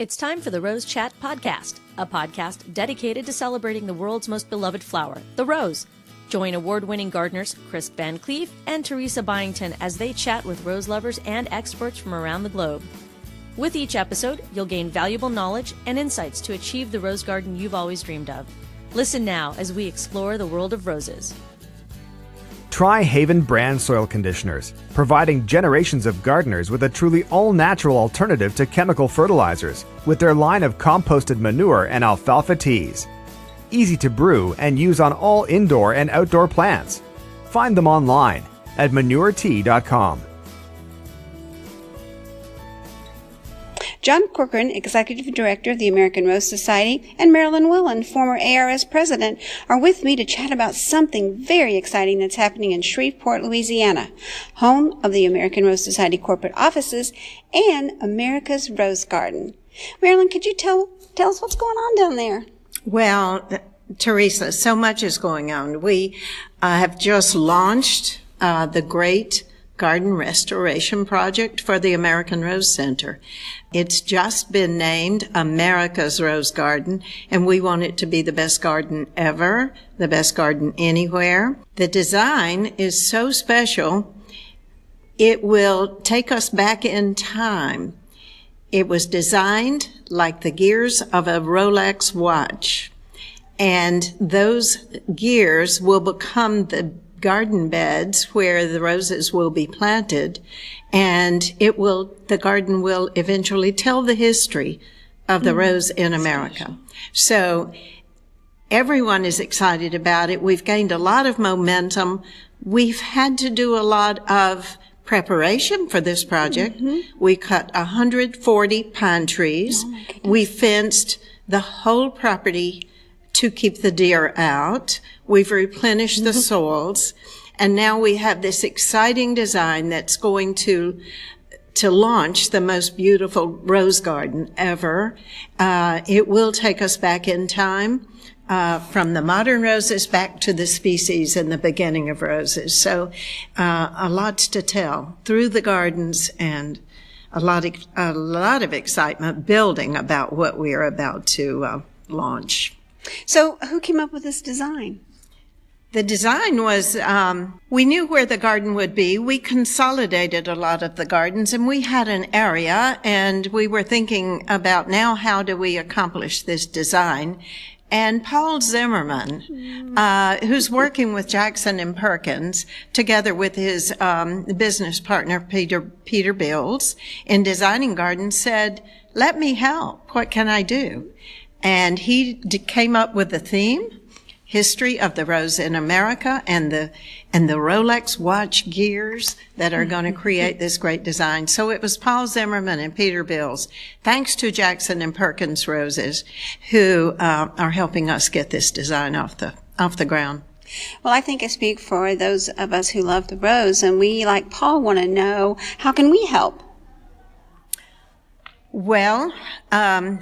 It's time for the Rose Chat Podcast, a podcast dedicated to celebrating the world's most beloved flower, the rose. Join award-winning gardeners Chris Van Cleef and Teresa Byington as they chat with rose lovers and experts from around the globe. With each episode, you'll gain valuable knowledge and insights to achieve the rose garden you've always dreamed of. Listen now as we explore the world of roses. Try Haven brand soil conditioners, providing generations of gardeners with a truly all-natural alternative to chemical fertilizers with their line of composted manure and alfalfa teas. Easy to brew and use on all indoor and outdoor plants. Find them online at manuretea.com. Jon Corkern, Executive Director of the American Rose Society, and Marilyn Wellan, former ARS President, are with me to chat about something very exciting that's happening in Shreveport, Louisiana, home of the American Rose Society corporate offices and America's Rose Garden. Marilyn, could you tell us what's going on down there? Well, Teresa, so much is going on. We have just launched the Great Garden Restoration Project for the American Rose Center. It's just been named America's Rose Garden, and we want it to be the best garden ever, the best garden anywhere. The design is so special, it will take us back in time. It was designed like the gears of a Rolex watch, and those gears will become the garden beds where the roses will be planted, and the garden will eventually tell the history of the rose in America. So everyone is excited about it. We've gained a lot of momentum. We've had to do a lot of preparation for this project. We cut 140 pine trees. We fenced the whole property to keep the deer out. We've replenished the soils, and now we have this exciting design that's going to launch the most beautiful rose garden ever. It will take us back in time, from the modern roses back to the species in the beginning of roses. So, a lot to tell through the gardens, and a lot of excitement building about what we are about to launch. So who came up with this design? The design was, we knew where the garden would be. We consolidated a lot of the gardens, and we had an area, and we were thinking about now how do we accomplish this design. And Paul Zimmerman, who's working with Jackson and Perkins, together with his business partner, Peter Bills, in designing gardens, said, "Let me help. What can I do?" And he came up with the theme, history of the rose in America, and the Rolex watch gears that are going to create this great design. So it was Paul Zimmerman and Peter Bills, thanks to Jackson and Perkins Roses, who are helping us get this design off the ground. Well, I think I speak for those of us who love the rose, and we, like Paul, want to know, how can we help? Well,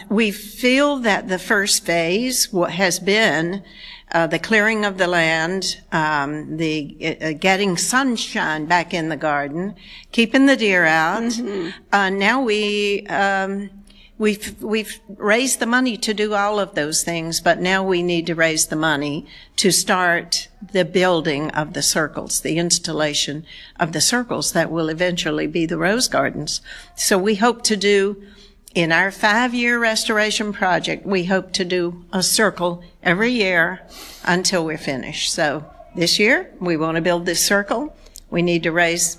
we feel that the first phase has been the clearing of the land, getting sunshine back in the garden, keeping the deer out. Now we've raised the money to do all of those things, but now we need to raise the money to start the building of the circles, the installation of the circles that will eventually be the rose gardens. So we hope to do, in our 5-year restoration project, we hope to do a circle every year until we're finished. So this year, we want to build this circle. We need to raise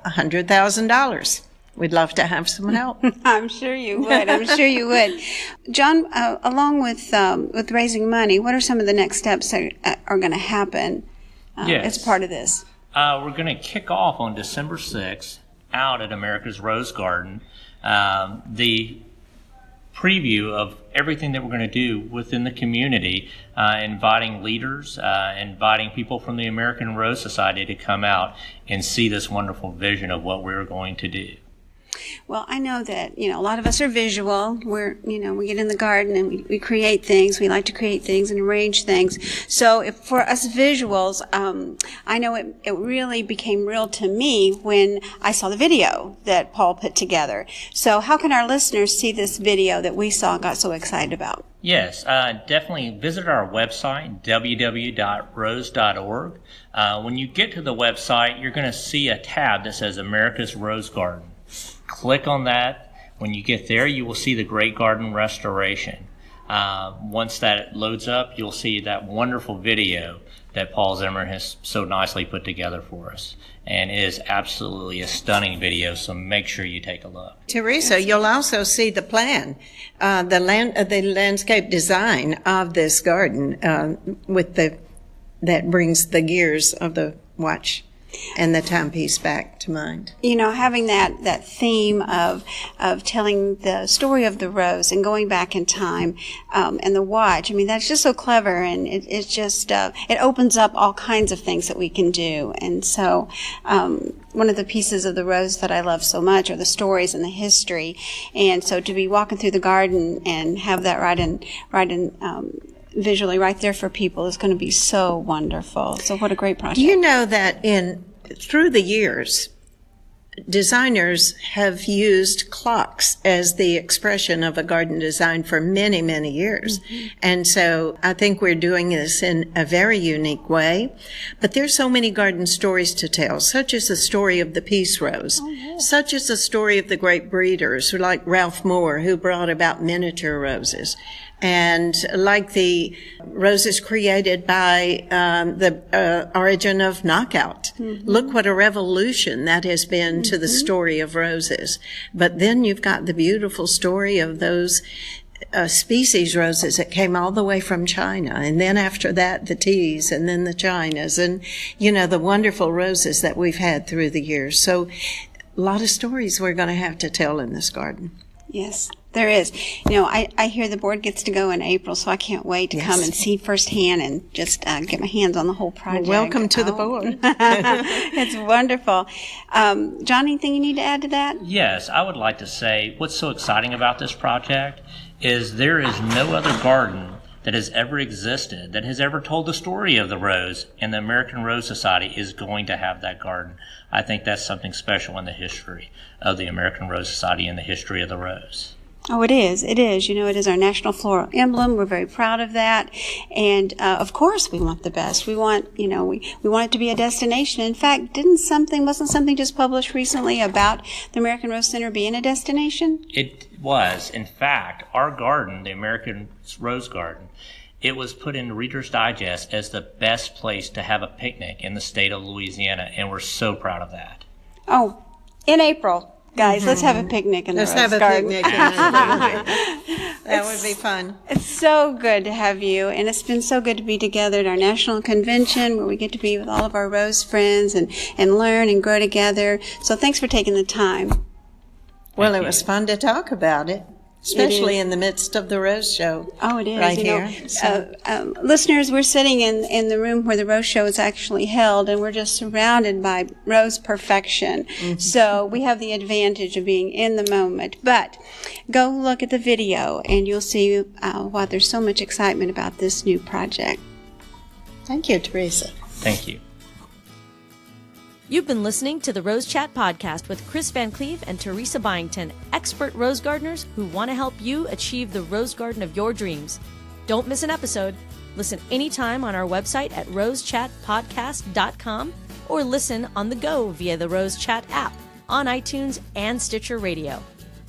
$100,000. We'd love to have some help. I'm sure you would. Jon, along with raising money, what are some of the next steps that are going to happen as part of this? We're going to kick off on December 6th out at America's Rose Garden. The preview of everything that we're going to do within the community, inviting leaders, inviting people from the American Rose Society to come out and see this wonderful vision of what we're going to do. Well, I know that, a lot of us are visual. We get in the garden and we create things. We like to create things and arrange things. So for us visuals, I know it really became real to me when I saw the video that Paul put together. So how can our listeners see this video that we saw and got so excited about? Yes, definitely visit our website, www.rose.org. When you get to the website, you're going to see a tab that says America's Rose Garden. Click on that. When you get there, you will see the Great Garden Restoration. Once that loads up, you'll see that wonderful video that Paul Zimmer has so nicely put together for us. And it is absolutely a stunning video, so make sure you take a look. Teresa, you'll also see the plan, the landscape design of this garden that brings the gears of the watch and the timepiece back to mind. Having that theme of telling the story of the rose and going back in time, and the watch, that's just so clever, and it's just, it opens up all kinds of things that we can do. And so, one of the pieces of the rose that I love so much are the stories and the history. And so to be walking through the garden and have that right in visually right there for people is going to be so wonderful. So what a great project. Do you know that through the years, designers have used clocks as the expression of a garden design for many, many years. Mm-hmm. And so I think we're doing this in a very unique way. But there's so many garden stories to tell, such as the story of the peace rose, such as the story of the great breeders like Ralph Moore, who brought about miniature roses. And like the roses created by the origin of knockout. Mm-hmm. Look what a revolution that has been to the story of roses. But then you've got the beautiful story of those species roses that came all the way from China. And then after that, the teas, and then the Chinas, and, the wonderful roses that we've had through the years. So a lot of stories we're going to have to tell in this garden. Yes. There is. I hear the board gets to go in April, so I can't wait to come and see firsthand and just get my hands on the whole project. Well, welcome to the board. It's wonderful. John, anything you need to add to that? Yes, I would like to say what's so exciting about this project is there is no other garden that has ever existed, that has ever told the story of the rose, and the American Rose Society is going to have that garden. I think that's something special in the history of the American Rose Society and the history of the rose. Oh, it is. It is. It is our national floral emblem. We're very proud of that. And, of course, we want the best. We want, we want it to be a destination. In fact, wasn't something just published recently about the American Rose Center being a destination? It was. In fact, our garden, the American Rose Garden, it was put in Reader's Digest as the best place to have a picnic in the state of Louisiana, and we're so proud of that. Oh, in April. Guys, let's have a picnic in the Rose Garden. Let's have a picnic in the That would be fun. It's so good to have you, and it's been so good to be together at our national convention where we get to be with all of our Rose friends and learn and grow together. So thanks for taking the time. Well, it was fun to talk about it. Especially in the midst of the Rose Show. Oh, it is. Right here. Listeners, we're sitting in the room where the Rose Show is actually held, and we're just surrounded by rose perfection. Mm-hmm. So we have the advantage of being in the moment. But go look at the video, and you'll see why there's so much excitement about this new project. Thank you, Teresa. Thank you. You've been listening to the Rose Chat Podcast with Chris Van Cleve and Teresa Byington, expert rose gardeners who want to help you achieve the rose garden of your dreams. Don't miss an episode. Listen anytime on our website at rosechatpodcast.com or listen on the go via the Rose Chat app on iTunes and Stitcher Radio.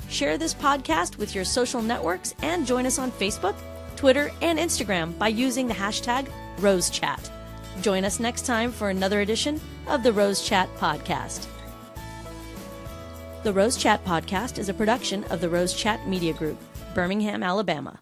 Share this podcast with your social networks and join us on Facebook, Twitter, and Instagram by using the hashtag RoseChat. Join us next time for another edition of the Rose Chat Podcast. The Rose Chat Podcast is a production of the Rose Chat Media Group, Birmingham, Alabama.